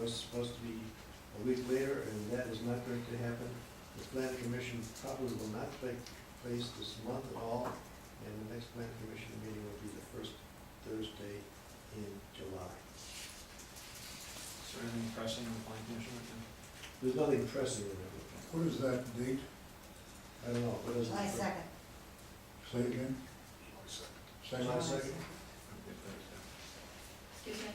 was supposed to be a week later, and that is not going to happen. The plan commission probably will not take place this month at all, and the next plan commission meeting will be the first Thursday in July. Is there anything pressing in the plan commission right now? There's nothing pressing in it. What is that date? I don't know, what is it? July 2nd. Say it again? July 2nd? Excuse me,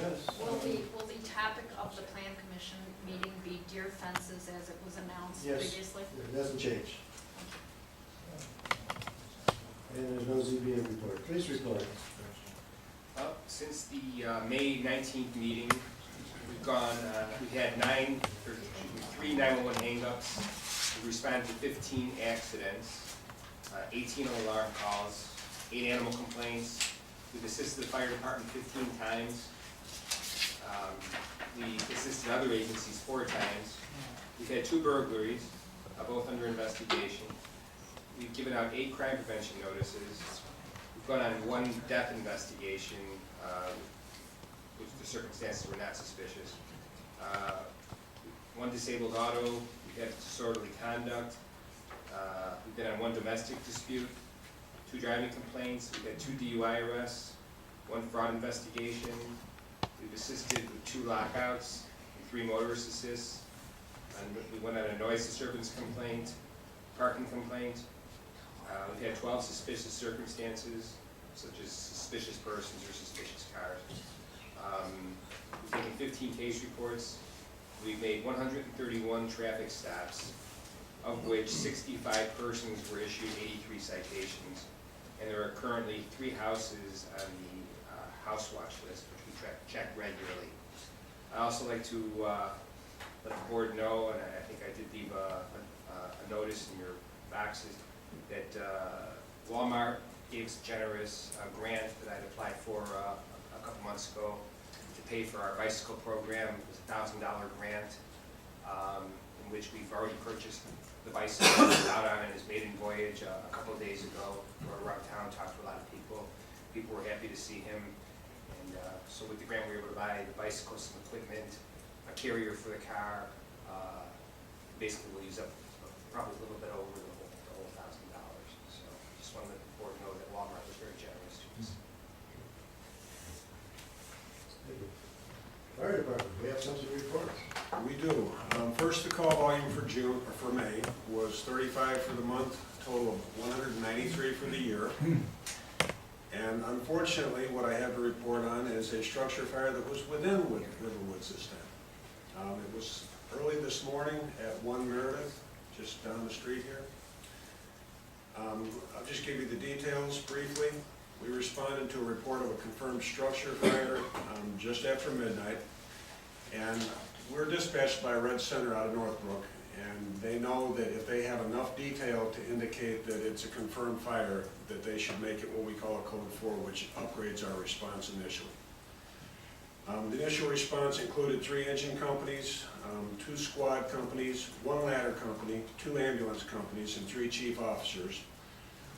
Yes. will the topic of the plan commission meeting be deer fences as it was announced Yes. previously? It doesn't change. And there's no ZBA report. Please report. Since the May 19th meeting, we've had 3 911 hangups. We responded to 15 accidents, 18 alarm calls, 8 animal complaints. We've assisted the fire department 15 times. We assisted other agencies 4 times. We've had 2 burglaries, both under investigation. We've given out 8 crime prevention notices. We've gone on 1 death investigation, which the circumstances were not suspicious. 1 disabled auto. We've had disorderly conduct. We've been on 1 domestic dispute, 2 driving complaints. We've had 2 DUI arrests, 1 fraud investigation. We've assisted with 2 lockouts and 3 motorist assists. And we went on a noise disturbance complaint, parking complaint. We've had 12 suspicious circumstances, such as suspicious persons or suspicious cars. We've taken 15 case reports. We've made 131 traffic stops, of which 65 persons were issued 83 citations. And there are currently 3 houses on the house watch list, which we check regularly. I'd also like to let the board know, and I think I did leave a notice in your boxes, that Walmart gave us a generous grant that I'd applied for a couple months ago to pay for our bicycle program. It was a $1,000 grant, in which we've already purchased the bicycle. Out on his maiden voyage a couple of days ago. We were around town, talked to a lot of people. People were happy to see him. And so with the grant, we were able to buy the bicycle, some equipment, a carrier for the car. Basically, we'll use up probably a little bit over the whole $1,000. So just want to let the board know that Walmart was very generous to us. Thank you. Fire department, we have something to report. We do. First, the call volume for May was 35 for the month, total of 193 for the year. And unfortunately, what I have to report on is a structure fire that was within Riverwoods this time. It was early this morning at 1 Meredith, just down the street here. I'll just give you the details briefly. We responded to a report of a confirmed structure fire just after midnight, and we're dispatched by Red Center out of Northbrook, and they know that if they have enough detail to indicate that it's a confirmed fire, that they should make it what we call a code 4, which upgrades our response initially. The initial response included 3 engine companies, 2 squad companies, 1 ladder company, 2 ambulance companies, and 3 chief officers.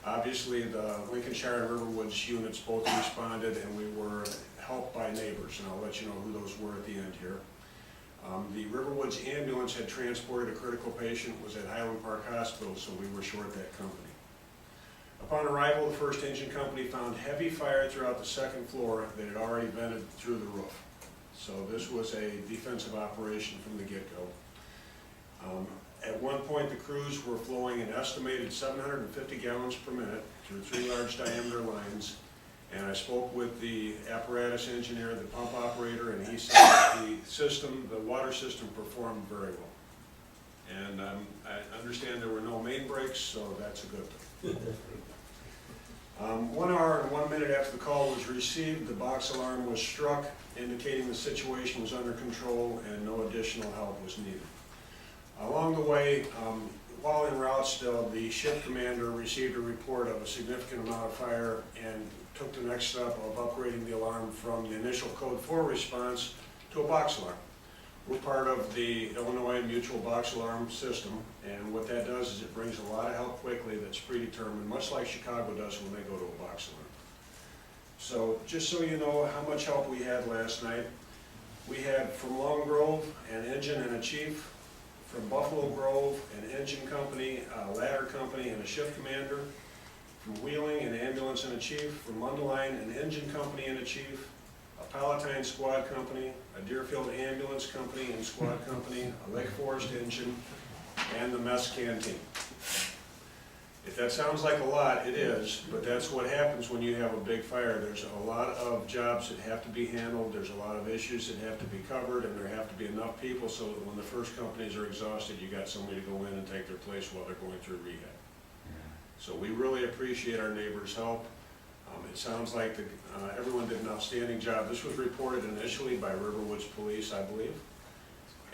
Obviously, the Lincolnshire and Riverwoods units both responded, and we were helped by neighbors, and I'll let you know who those were at the end here. The Riverwoods ambulance had transported a critical patient, was at Highland Park Hospital, so we were short that company. Upon arrival, the first engine company found heavy fire throughout the 2nd floor that had already vented through the roof. So this was a defensive operation from the get-go. At one point, the crews were flowing an estimated 750 gallons per minute through 3 large diameter lines, and I spoke with the apparatus engineer, the pump operator, and he said the water system performed very well. And I understand there were no main breaks, so that's a good thing. 1 hour and 1 minute after the call was received, the box alarm was struck, indicating the situation was under control and no additional help was needed. Along the way, while en route still, the ship commander received a report of a significant amount of fire and took the next step of upgrading the alarm from the initial code 4 response to a box alarm. We're part of the Illinois Mutual Box Alarm System, and what that does is it brings a lot of help quickly that's predetermined, much like Chicago does when they go to a box alarm. So just so you know how much help we had last night, We had from Long Grove, an engine and a chief, from Buffalo Grove, an engine company, a ladder company, and a shift commander, from Wheeling, an ambulance and a chief, from Mundelein, an engine company and a chief, a Palatine squad company, a Deerfield ambulance company and squad company, a Lake Forest engine, and the mess canteen. If that sounds like a lot, it is, but that's what happens when you have a big fire. There's a lot of jobs that have to be handled, there's a lot of issues that have to be covered, and there have to be enough people so that when the first companies are exhausted, you got somebody to go in and take their place while they're going through rehab. So we really appreciate our neighbors' help. It sounds like everyone did an outstanding job. This was reported initially by Riverwoods Police, I believe.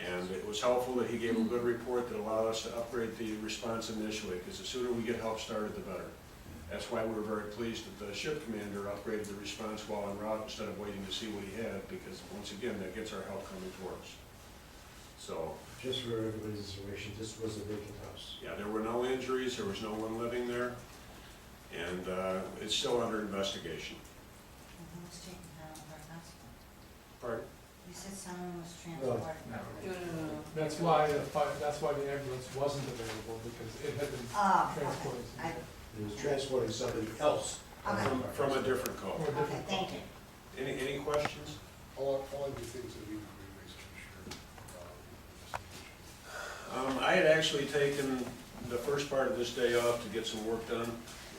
And it was helpful that he gave a good report that allowed us to upgrade the response initially, because the sooner we get help started, the better. That's why we were very pleased that the ship commander upgraded the response while en route instead of waiting to see what he had, because once again, that gets our help coming towards us. So, Just for everybody's information, this was a vacant house. yeah, there were no injuries, there was no one living there, and it's still under investigation. Who was taken out of our hospital? Pardon? You said someone was transported. No. That's why the ambulance wasn't available, because it had been Oh, transported. okay. He was transporting somebody else. Okay. From a different call. Or a Okay, different thank you. Any questions? All of the things that we raised, Commissioner. I had actually taken the first part of this day off to get some work done,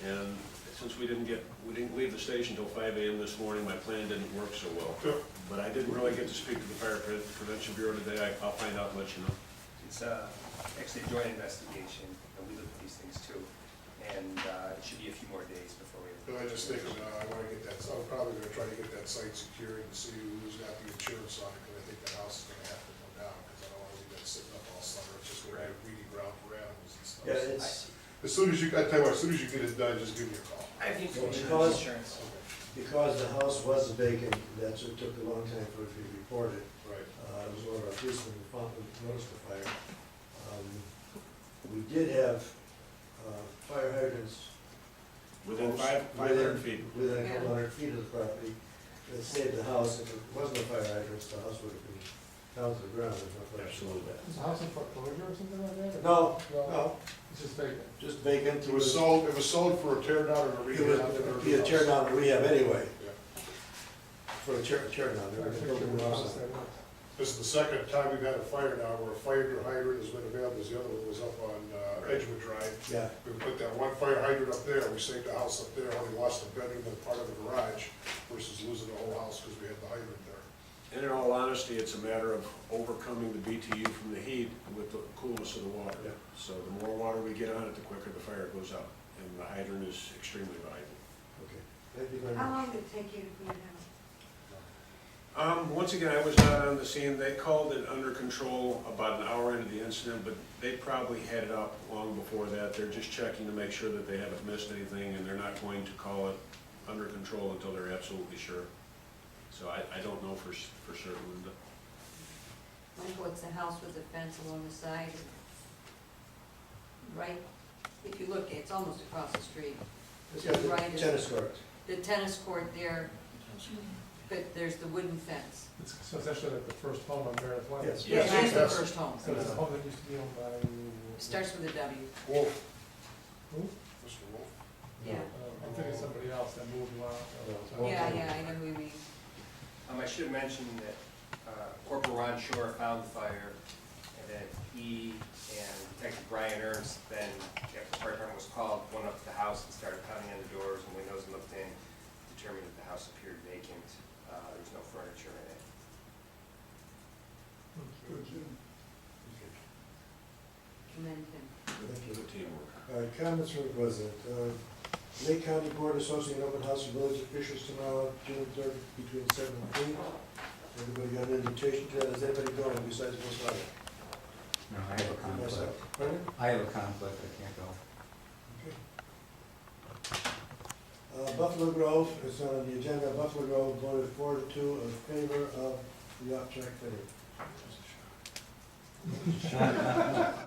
and since we didn't leave the station till 5 a.m. this morning, my plan didn't work so well. But I didn't really get to speak to the Fire Prevention Bureau today. I'll find out and let you know. It's actually a joint investigation, and we look at these things too. And it should be a few more days before we. But I just think, I wanna get that, I'm probably gonna try to get that site secured and see who's got the insurance on it, because I think that house is gonna have to come down, because I don't wanna leave that sitting up all summer, it's just gonna be a weedy ground for animals and stuff. Yeah, it's, As soon as you, I tell you what, as soon as you get it done, just give me a call. I have the information Well, on because- insurance. because the house was vacant, that's what took a long time for it to be reported. Right. It was one of our policemen who found, noticed the fire. We did have fire hydrants Within 500 feet. within a couple hundred feet of the property that saved the house. If it wasn't a fire hydrant, the house would have been down to the ground. There's no question about that. Is the house in foreclosure or something like that? No, No, no, it's just vacant. just vacant. It was sold for a tear down and a It rehab. would be a tear down and rehab anyway, Yeah. for a tear down. They were gonna build a new house on it. This is the second time we've had a fire now, where a fire hydrant has been available, because the other one was up on Edgewood Drive. Yeah, We put that one fire hydrant up there, we saved the house up there, only lost a bedroom and part of the garage, versus losing the whole house because we had the hydrant there. And in all honesty, it's a matter of overcoming the BTU from the heat with the coolness of the water. Yeah. So the more water we get on it, the quicker the fire goes out. And the hydrant is extremely valuable. okay. Thank you very How much. long did it take you to clean it out? Once again, I was not on the scene. They called it under control about an hour into the incident, but they probably had it up long before that. They're just checking to make sure that they haven't missed anything, and they're not going to call it under control until they're absolutely sure. So I don't know for certain, Linda. Michael, it's the house with the fence along the side, right? If you look, it's almost across the street. It's got the Right. tennis court. The tennis court there, but there's the wooden fence. It's so it's actually like the first home on Meredith Way. Yes. Yeah, that's the yes. first home. So it's a home that used to be owned by. Starts with a W. Wolf. Who? Mr. Wolf. Yeah. I'm thinking somebody else that moved a while. Wolf. Yeah, I know who we, I should mention that Corporal Ron Shore found the fire, and that he and Detective Brian Ernst, then after the fire department was called, went up to the house and started pounding on the doors and windows and looked in, determined that the house appeared vacant. There was no furniture in it. commend him. Thank you. Good teamwork. Comments from the president. Lake County Board Associating Open House of Village Officials tomorrow, June 3rd, between 7 and 8. Everybody got an invitation to that? Is anybody going besides Ms. Lyda? No, I have a conflict. Myself. Pardon? I have a conflict, I can't go. Okay. Buffalo Grove is on the agenda. Buffalo Grove voted 4-2 in favor of the off-track fitting.